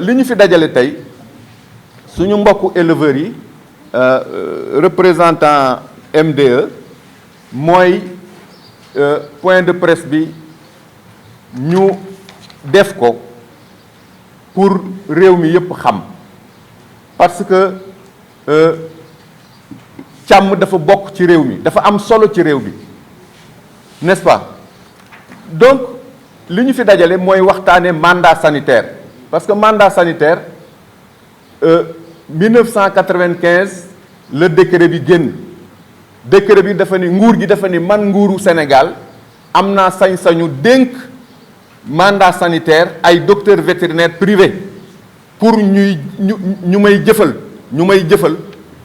li ñu fi dajale tey suñu mbokku éleveurs yi représentant MDE mooy point de presse bi ñu def ko pour réew mi yépp xam parce que càmm dafa bokk ci réew mi dafa am solo ci réew mi n'est-ce pas donc li ñu fi dajale mooy waxtaane mandat sanitaire parce que mandat sanitaire 1995 le décret bi génn décret bi dafa ni nguur gi dafa ni man nguuru Sénégal am naa sañ-sañu dénk mandat sanitaire ay docteurs vétérinaires privés pour ñu may jëfal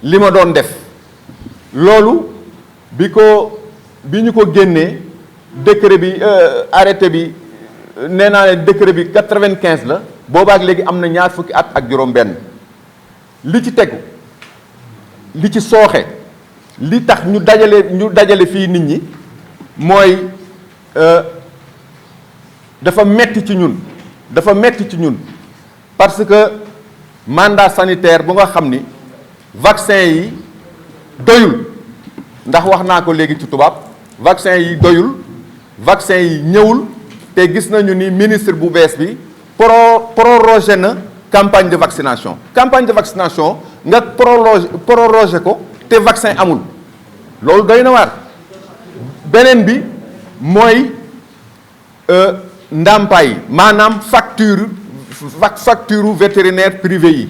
li ma doon def loolu bi ñu ko génnee décret bi arrêté bi nee naa ne décret bi 95 la boobaak léegi am na ñaar fukki at ak juróom-benn li ci tegu li ci sooxe li tax ñu dajale fii nit ñi mooy dafa metti ci ñun parce que mandat sanitaire bu nga xam ni vaccin yi doyul ndax wax naa ko léegi ci tubaab vaccin yi doyul vaccin yi ñëwul te gis nañu ni ministre bu bees bi prorogé na campagne de vaccination nga prorogé ko te vaccin amul loolu doy na waar beneen bi mooy ndàmpaay maanaam facture vétérinaire privé yi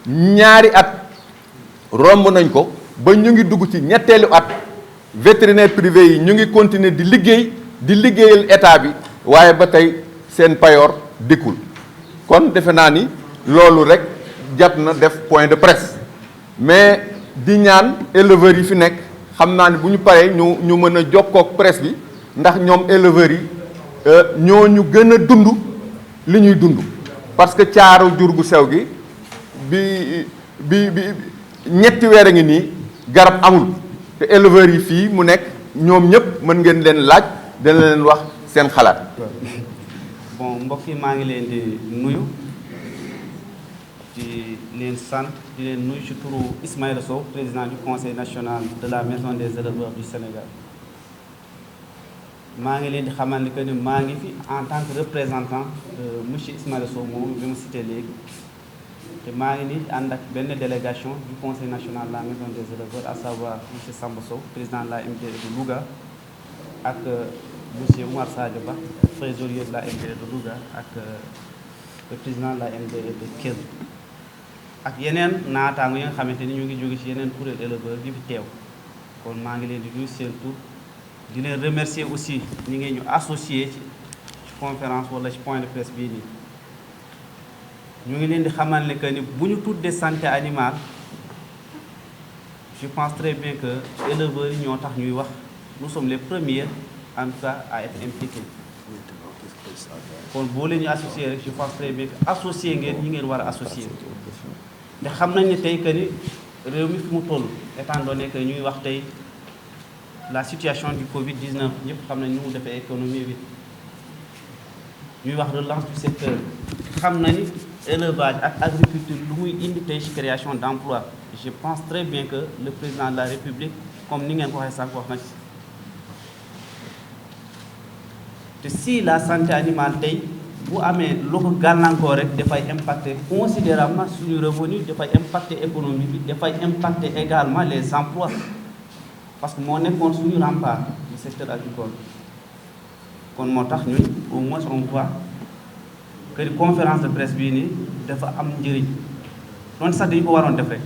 ñaari at romb nañ ko ba ñu ngi dugg ci ñetteelu at vétérinaire privé yi ñu ngi continuer di liggéeyal état bi waaye ba tey seen payoor dikkul kon defe naa ni loolu rek jot na def point de presse mais di ñaan éleveurs yi fi nekk xam naa ni bu ñu paree ñu mën a jokkook presse bi ndax ñoom éleveurs yi ñoo ñu gën a dund li ñuy dund parce que caaru jur gu sew gi bi ñetti weer a ngi nii garab amul te éleveurs yi fii mu nekk ñoom ñëpp mën ngeen leen laaj dana leen wax seen xalaat. bon mbokk yi maa ngi leen di nuyu di leen sant di leen nuyu ci turu Ismaïla Sow président du conseil national de la maison des éleveurs du Sénégal maa ngi leen di xamal ni que ni maa ngi fi en tant que représentant monsieur Ismaïla Sow moom bi ma cité léegi te maa ngi ni ànd ak benn délégation du conseil national de la maison des éleveurs à savoir monsieur Samba Sow président de la MDE de Louga ak monsieur Oumar Sadio Ba trésorier de la MDE de Louga ak le président de la MDE de Kédougou ak yeneen naataango yi nga xamante ni ñu ngi jóge ci yeneen kuréel éleveur yi fi teew kon maa ngi leen di nuyu seen tur di leen remercier aussi ñi ngeen ñu associé ci conférence wala ci point de presse bii nii ñu ngi leen di xamal ne que ni bu ñu tuddee santé animale je pense très bien que éleveurs yi ñoo tax ñuy wax nous sommes les premiers en tout cas à être impliqués kon boo leen ñu associé rek je pense très bien que associé ngeen ñi ngeen war a associé te xam nañ ne tey que ni réew mi fi mu toll étant donné que ñuy wax tey la situation du Covid-19 ñëpp xam nañ ni mu defee économie bi ñuy wax relance du secteur xam na ni élevage ak agriculture lu muy indi tey ci création d'emploi je pense très bien que le président de la République comme ni ngeen ko waxee sànq wax na ci te si la santé animale tey bu amee lu ko gàllankoor rek dafay impacter considérablement suñu revenu dafay impacter économie bi dafay impacter également les emplois parce que moo nekkoon suñu rempart du secteur agricole kon moo tax ñun au moins on voit que conférence de presse bii nii dafa am njëriñ doon sax dañu ko waroon def rek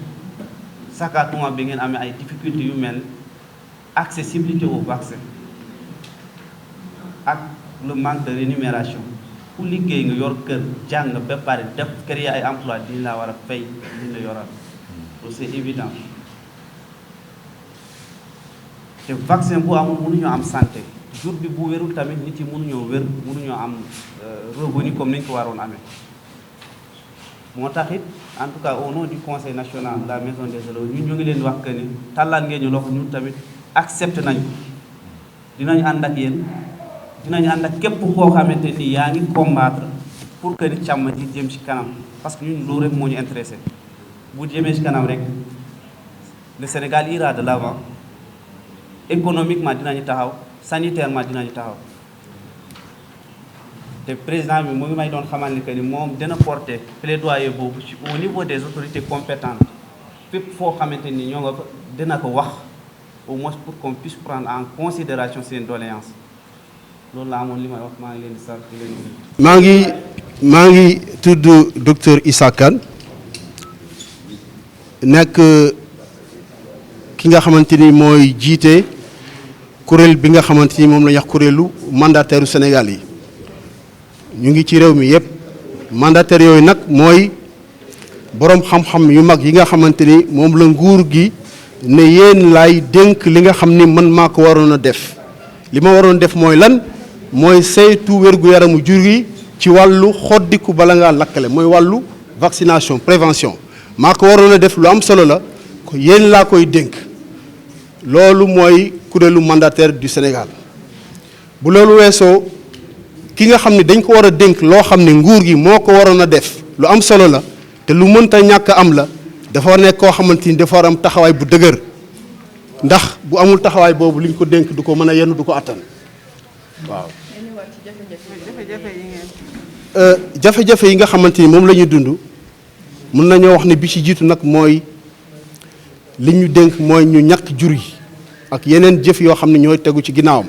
sakatuma bi ngeen amee ay difficultés yu mel accessibilité au vaccin ak le manque de rémunération ku liggéey nga yor kër jàng ba pare def créer ay emploi diñu laa war a fay diñu la yoral loolu c'est évident te vaccin bu amul mënuñoo am santé jour bi bu wérul tamit nit yi mënuñoo wér mënuñoo am revenu comme ni ñu ko waroon amee moo tax it en tout cas au nom du conseil national de la maison des éleveurs ñun ñu ngi leen wax que ni tàllaat ngeen ñu loxo ñun tamit accepté nañ dinañ ànd ak yéen dinañ ànd ak képp koo xamante ni yaa ngi combattre pour pour que ni càmm ji jëm ci kanam parce que ñun loolu rek moo ñu intéressé bu jëmee ci kanam rek le Sénégal ira de l'avant économiquement dinañu taxaw sanitairement dinañu taxaw te président bi mu ngi may doon xamal ni que ni moom dina porter plaidoyer boobu ci au niveau des autorités compétentes fépp foo xamante ni ñoo nga fa dina ko wax au moins pour qu'on puisse prendre en considération seen doléances loolu la amoon li may wax maa ngi leen di sant di leen maa ngi tudd docteur Issa Kane nekk ki nga xamante ni mooy jiite kuréel bi nga xamante ni moom la ñu wax kuréelu mandataire u Sénégal yi ñu ngi ci réew mi yëpp mandataire yooyu nag mooy boroom xam-xam yu mag yi nga xamante ni moom la nguur gi ne yéen laay dénk li nga xam ni man maa ko waroon a def li ma waroon def mooy lan mooy saytu wér-gu-yaramu jur gi ci wàllu xoddiku bala ngaa lakkale mooy wàllu vaccination prévention maa ko waroon a def lu am solo la yéen laa koy dénk loolu mooy kuréelu mandataire du Sénégal bu loolu weesoo ki nga xam ne dañ ko war a dénk loo xam ne nguur gi moo ko waroon a def lu am solo la te lu mënta ñàkk am la dafa war nekk koo xamante ni dafa war am taxawaay bu dëgër ndax bu amul taxawaay boobu liñ ko dénk du ko mën a yenn du ko attan waaw. jafe-jafe yi nga xamante ni moom la ñuy dund mën nañoo wax ne bi ci jiitu nag mooy li ñu dénk mooy ñu ñàkk jur yi ak yeneen jëf yoo xam ne ñooy tegu ci ginnaawam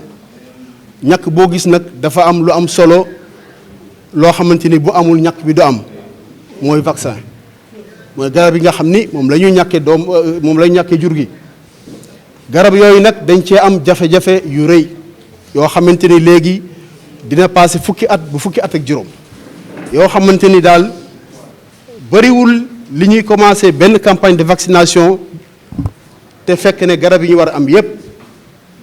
ñàkk boo gis nag dafa am lu am solo loo xamante ni bu amul ñàkk bi du am mooy vaccin mooy garab yi nga xam ni moom la ñuy ñàkkee doom moom la ñuy ñàkkee jur gi garab yooyu nag dañ cee am jafe-jafe yu rëy yoo xamante ni léegi dina passé fukki at bu fukki at ak juróom yoo xamante ni daal bëriwul li ñuy commencé benn campagne de vaccination te fekk ne garab yi ñu war a am yépp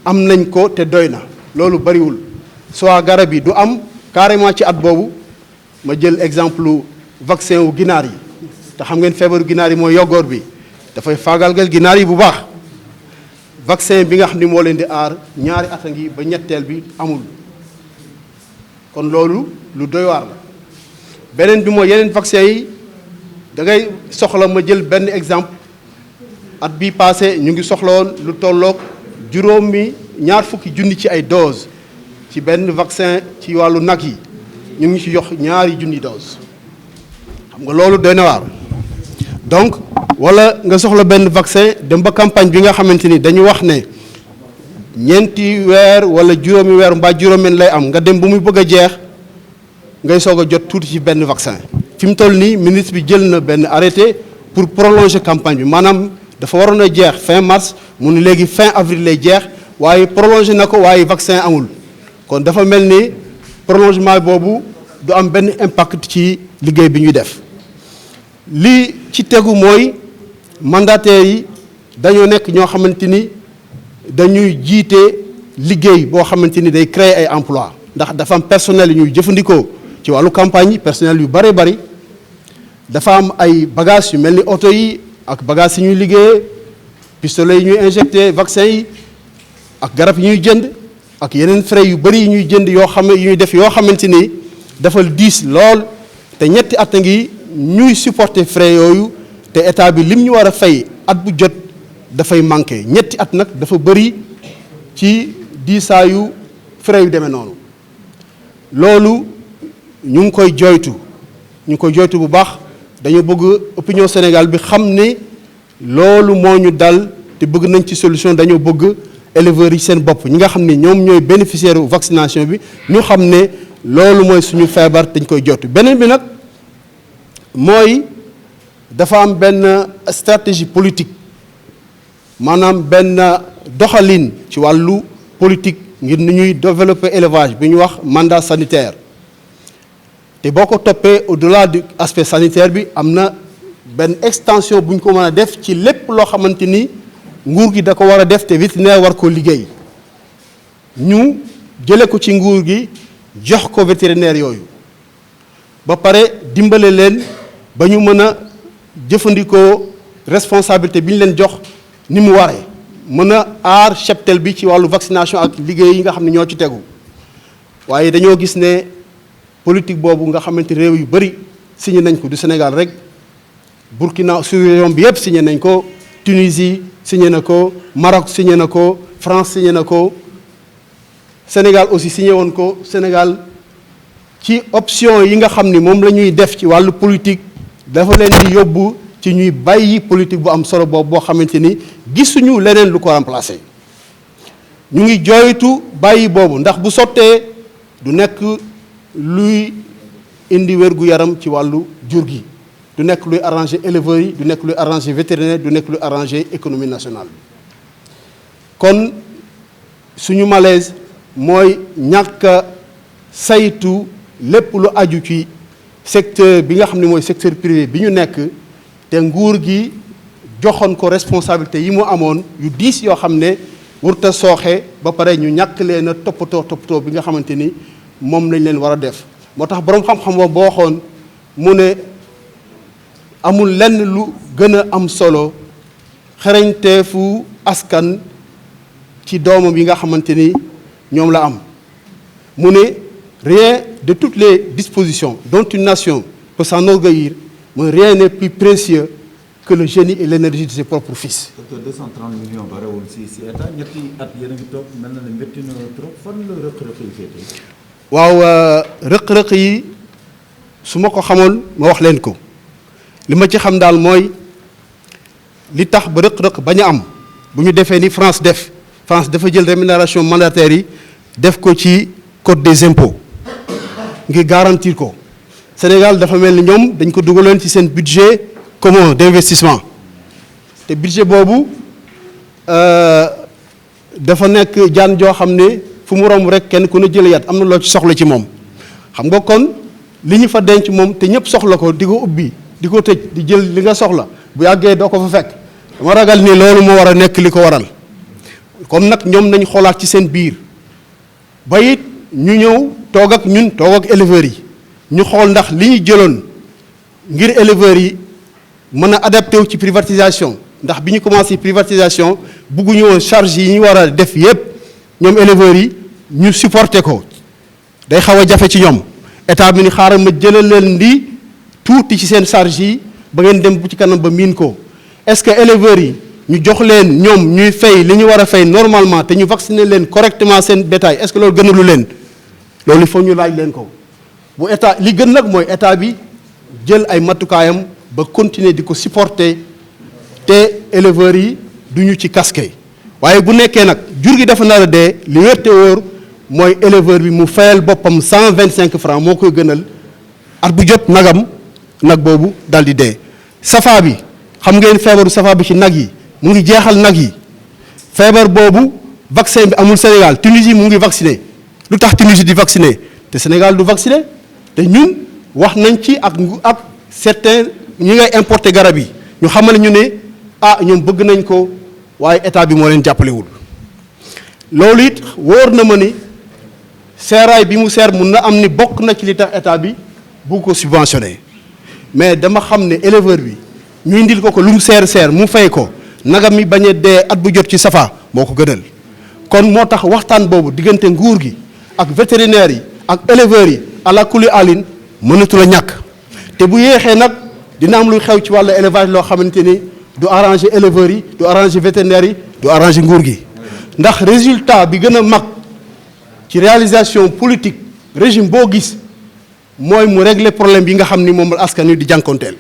am nañ ko te doy na loolu bëriwul soit garab yi du am carrément ci at boobu ma jël exemple vaccin wu ginaar yi te xam ngeen feebaru ginaar yi mooy yoggoor bi dafay faagaalgal ginaar yi bu baax vaccin bi nga xam ni moo leen di aar ñaari at a ngi ba ñetteel bi amul kon loolu lu doy waar la beneen bi mooy yeneen vaccin yi da ngay soxla ma jël benn exemple at bii passé ñu ngi soxlawoon lu tolloog ñaar fukki junni ci ay doses ci benn vaccin ci wàllu nag yi ñu ngi ci jox ñaari junni doses xam nga loolu doy na waar donc wala nga soxla benn vaccin dem ba campagne bi nga xamante ni dañu wax ne ñeenti weer wala juróomi weer mbaa juróomeen lay am nga dem bu muy bëgg a jeex ngay soog a jot tuuti ci benn vaccin fi mu toll nii ministre bi jël na benn arrêté pour prolonger campagne bi maanaam dafa waroon a jeex fin mars mu ne léegi fin avril lay jeex waaye prolongé na ko waaye vaccin amul kon dafa mel ni prolongement boobu du am benn impact ci liggéey bi ñuy def li ci tegu mooy mandataires yi dañoo nekk ñoo xamante ni dañuy jiite liggéey boo xamante ni day créer ay emploi ndax dafa am personnel yu ñuy jëfandikoo ci wàllu campagne yi personnel yu bare bari dafa am ay bagages yu mel ni oto yi ak bagages yi ñuy liggéeyee pistolet yi ñuy injecté vaccin yi ak garab yi ñuy jënd ak yeneen frais yu bari yi ñuy jënd yoo xam yu ñuy def yoo xamante ni dafa diis lool te ñetti at a ngi ñuy supporter frais yooyu te état bi lim ñu war a fay at bu jot dafay manqué ñetti at nag dafa bëri ci diisaayu frais yu demee noonu loolu ñu ngi koy jooytu bu baax dañoo bëgg opinion Sénégal bi xam ne loolu moo ñu dal te bëgg nañ ci solution dañoo bëgg éleveurs yi seen bopp ñi nga xam ne ñoom ñooy bénéficiaire vaccination bi ñu xam ne loolu mooy suñu feebar dañ koy jooytu beneen bi nag mooy dafa am benn stratégie politique maanaam benn doxalin ci wàllu politique ngir ni ñuy développer élevage bi ñu wax mandat sanitaire te boo ko toppee au-delà du aspect sanitaire bi am na benn extension bu ñu ko mën a def ci lépp loo xamante ni nguur gi da ko war a def te vétérinaire war ko liggéey ñu jële ko ci nguur gi jox ko vétérinaire yooyu ba pare dimbale leen ba ñu mën a jëfandikoo responsabilité bi ñu leen jox ni mu waree mën a aar cheptel bi ci wàllu vaccination ak liggéey yi nga xam ne ñoo ci tegu waaye dañoo gis ne politique boobu nga xamante réew yu bëri signé nañ ko du Sénégal rek Burkina sous-région bi yëpp signé nañ ko Tunisie signé na ko Maroc signé na ko France signé na ko Sénégal aussi signé woon ko Sénégal ci option yi nga xam ni moom la ñuy def ci wàllu politique dafa leen di yóbbu ci ñuy bàyyi politique bu am solo boobu boo xamante ni gisuñu leneen lu ko remplacer ñu ngi jooytu bàyyi boobu ndax bu sottee du nekk luy indi wér-gu-yaram ci wàllu jur gi du nekk luy arranger éleveurs yi du nekk luy arranger vétérinaire du nekk luy arranger économie nationale bi kon suñu malaise mooy ñàkk a saytu lépp lu aju ci secteur bi nga xam ne mooy secteur privé bi ñu nekk te nguur gi joxoon ko responsabilité yi mu amoon yu diis yoo xam ne warut a sooxe ba pare ñu ñàkk leen a toppatoo bi nga xamante ni moom lañ leen war a def moo tax boroom xam-xam boo waxoon mu ne amul lenn lu gën a am solo xarañteefu askan ci doomam yi nga xamante ni ñoom la am mu ne rien de toutes les dispositions dont une nation peut s'enorgueillir mais rien n'est plus précieux que le génie et l'énergie de ses propres fils. docteur 230 millions barewul si état ñetti at yéen a ngi toog mel na ne métti na trop fan la rëq-rëq yi féetee. waaw rëq-rëq yi su ma ko xamoon ma wax leen ko li ma ci xam daal mooy li tax ba rëq-rëq bañ a am bu ñu defee ni France dafa jël rémunération mandataire yi def ko ci code des impôts ngir garantir ko Sénégal dafa mel ni ñoom dañ ko dugaloon ci seen budget commun d'investissement te budget boobu dafa nekk jaan joo xam ne fu mu romb rek kenn ku ne jël yat am na loo ci soxla ci moom xam nga kon li ñu fa denc moom te ñëpp soxla ko di ko ubbi di ko tëj di jël li nga soxla bu yàggee doo ko fa fekk dama ragal ni loolu moo war a nekk li ko waral kon nag ñoom nañ xoolaat ci seen biir ba it ñu ñëw toog ak ñun toog ak éleveurs yi ñu xool ndax li ñu jëloon ngir éleveurs yi mën a adapté wu ci privatisation ndax bi ñu commencé privatisation bugguñu woon charge yi ñu war a def yépp ñoom éleveurs yi ñu supporté ko day xaw a jafe ci ñoom état bi ni xaaral ma jëlal leen di tuuti ci seen charge yi ba ngeen dem bu ci kanam ba miin ko est-ce que éleveurs yi ñu jox leen ñoom ñuy fay li ñu war a fay normalement te ñu vacciner leen correctement seen bétail est-ce que loolu gënalu leen loolu il faut ñu laaj leen ko bu état li gën nag mooy état bi jël ay matukaayam ba continuer di ko supporter te éleveurs yi duñu ci casqué waaye bu nekkee nag jur gi dafa nar a dee li wér te wóor mooy éleveur bi mu fayal boppam 125 francs moo koy gënal at bu jot nag boobu daal di dee. safa bi xam ngeen feebaru safa bi ci nag yi mu ngi jeexal nag yi feebar boobu vaccin bi amul Sénégal Tunisie mu ngi vacciné lu tax Tunisie di vacciné te Sénégal du vacciné te ñun wax nañ ci ak certains ñi ngay importer garab yi ñu xamal ñu ne ñoom bëgg nañ ko waaye état bi moo leen jàppalewul loolu it wóor na ma ni seeraay bi mu seer mun na am ni bokk na ci li tax état bi bu ko subventionné mais dama xam ne éleveur bi ñu indil ko lu mu seer mu fay ko nagam mi bañ a dee at bu jot ci safa moo ko gënal kon moo tax waxtaan boobu diggante nguur gi ak vétérinaires yi ak éleveurs yi ala kuli alin mënatu la ñàkk te bu yéexee nag dina am luy xew ci wàllu élevage loo xamante ni du arranger éleveurs yi du arranger vétérinaires yi du arranger nguur gi ndax résultat bi gën a mag ci réalisation politique régime boo gis mooy mu régler problème yi nga xam ni moom la askan wi di jànkonteel